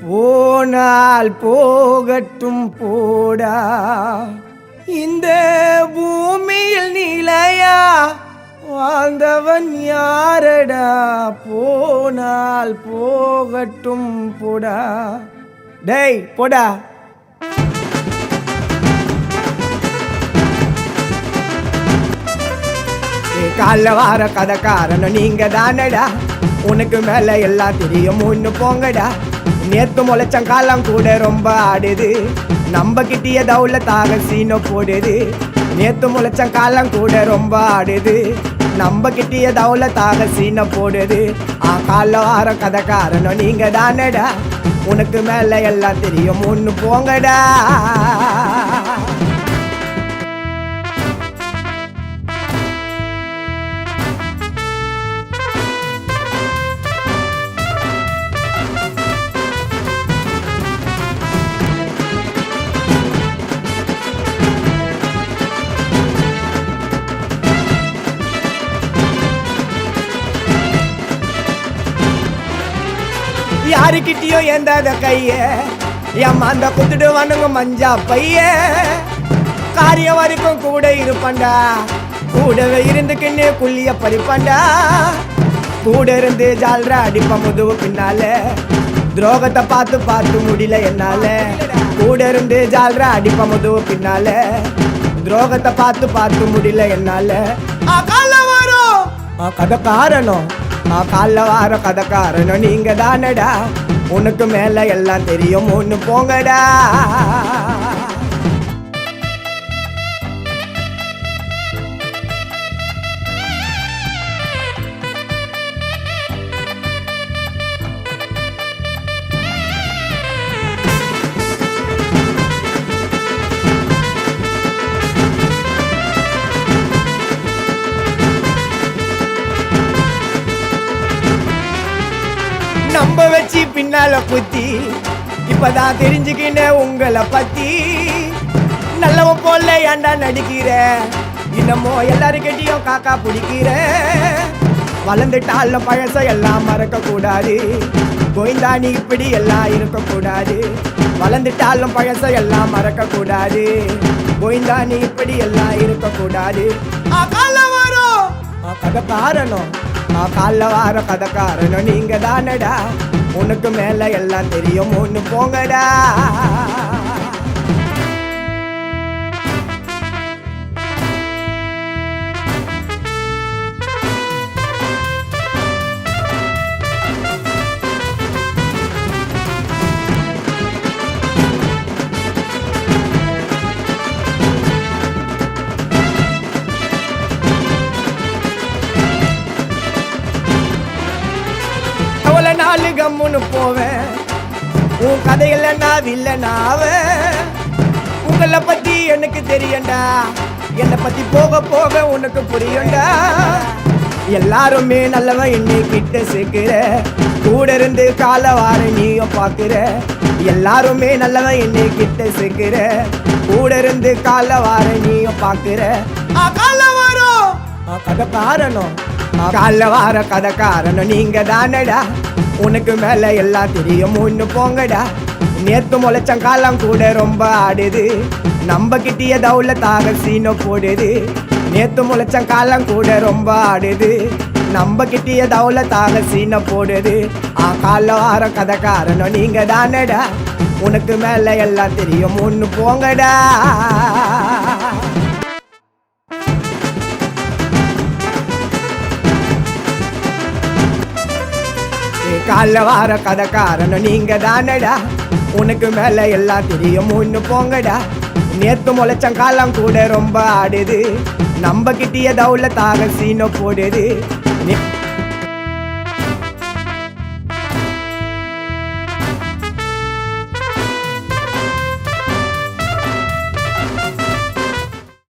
போனால் போகட்டும் போடா, இந்த பூமியில் நிலையா வாழ்ந்தவன் யாரடா, போனால் போகட்டும் போடா. டேய் போடா. கால வார கதைக்காரன் நீங்க தானடா, உனக்கு மேல எல்லாம் தெரியும் ஒன்று போங்கடா. நேத்து முளைச்சம் காலம் கூட ரொம்ப ஆடுது, நம்ம கிட்டிய தௌலத்தாக சீன போடுது. நேத்து முளைச்சம் காலம் கூட ரொம்ப ஆடுது, நம்ம கிட்டிய தௌலத்தாக சீன போடுது. கால வார கதைக்காரன் நீங்க தானடா, உனக்கு மேல எல்லாம் தெரியும் ஒன்று போங்கடா. யாருக்கிட்டயோ எந்தாத கைய ஏமாந்த குத்துட்டு வனுங்க மஞ்சா பைய. காரியம் வரைக்கும் கூட இருப்பாண்டா, கூடவே இருந்துக்கின்னு குள்ளிய பறிப்பாண்டா. கூட இருந்து ஜால்ரா அடிப்ப முதுவு பின்னால, துரோகத்தை பார்த்து பார்த்து முடியல என்னால. கூட இருந்து ஜால்ரா அடிப்ப முதுவு பின்னால, துரோகத்தை பார்த்து பார்த்து முடியல என்னால. கால வரும் கதை காரணம், கால வார கதைக்காரனும் நீங்க தானடா, உனக்கு மேல எல்லாம் தெரியும் ஒன்று போங்கடா. நம்ப வச்சு பின்னால குத்தி இப்பதான் தெரிஞ்சுக்கின உங்களை பத்தி. நல்லவன் போல ஏண்டா நடிக்கிற, இன்னமோ எல்லாருக்கிட்டையும் காக்கா பிடிக்கிற. வளர்ந்துட்டால பழச எல்லாம் மறக்க கூடாது, கோயிந்தா நீ இப்படி எல்லாம் இருக்க கூடாது. வளர்ந்துட்டாலும் பழச எல்லாம் மறக்க கூடாது, கோயிந்தா நீ இப்படி எல்லாம் இருக்க கூடாது. காலம் வரும் கதை காரணம், கால வார கதைக்காரனும் நீங்க தானடா, உனக்கு மேல எல்லாம் தெரியும் ஒன்று போங்கடா. நாலு கம்முன்னு போவேன், உன் கதையில நான் வில்லனாவேன். உங்களை பத்தி எனக்கு தெரியண்டா, என்னை பத்தி போக போக உனக்கு புரியும்டா. எல்லாருமே நல்லவன் என்னை கிட்ட சேர்க்கிற, கூட இருந்து கால வார நீயும் பாக்குற. எல்லாருமே நல்லவன் என்னை கிட்ட சேர்க்கிற, கூட இருந்து கால வார நீயும் பாக்குற. கால வரும் கதை காரணம், கால வார கதைக்காரனும் நீங்க தானடா, உனக்கு மேல எல்லாம் தெரியும் ஒன்று போங்கடா. நேத்து முளைச்சம் காலம் கூட ரொம்ப ஆடுது, நம்ம கிட்டிய தௌலத்தாக சீன போடுது. நேத்து முளைச்சம் காலம் கூட ரொம்ப ஆடுது, நம்ம கிட்டிய தௌலத்தாக சீன போடுது. கால வார கதைக்காரனும் நீங்க தானடா, உனக்கு மேல எல்லாம் தெரியும் ஒன்று போங்கடா. கால வார கதைக்காரனும் நீங்க தானடா, உனக்கு மேல எல்லாம் தெரியும் ஒன்று போங்கடா. நேத்து முளைச்சம் காலம் கூட ரொம்ப ஆடுது, நம்ம கிட்டிய தௌலத்தாக சீன போடுது.